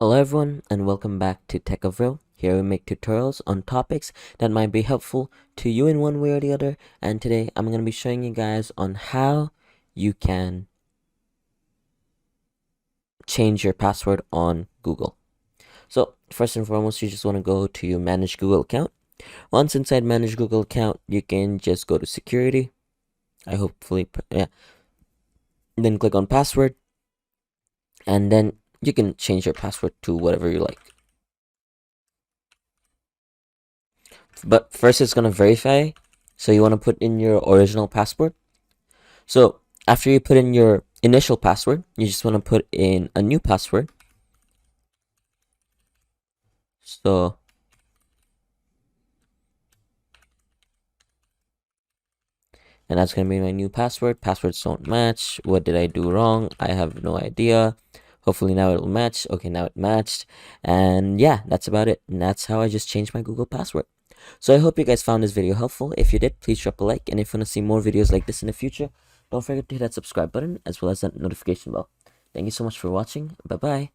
Hello everyone and welcome back to Tech of Real. Here we make tutorials on topics that might be helpful to you in one way or the other, and today I'm going to be showing you guys on how you can change your password on Google. So first and foremost, you just want to go to your Manage Google account. Once inside Manage Google account, you can just go to Security. Then click on Password, and then you can change your password to whatever you like. But first it's going to verify, so you want to put in your original password. So after you put in your initial password, you just want to put in a new password. So and that's going to be my new password. Passwords don't match. What did I do wrong? I have no idea. Hopefully now it'll match. Okay, now it matched. And yeah, that's about it. And that's how I just changed my Google password. So I hope you guys found this video helpful. If you did, please drop a like. And if you want to see more videos like this in the future, don't forget to hit that subscribe button as well as that notification bell. Thank you so much for watching. Bye-bye.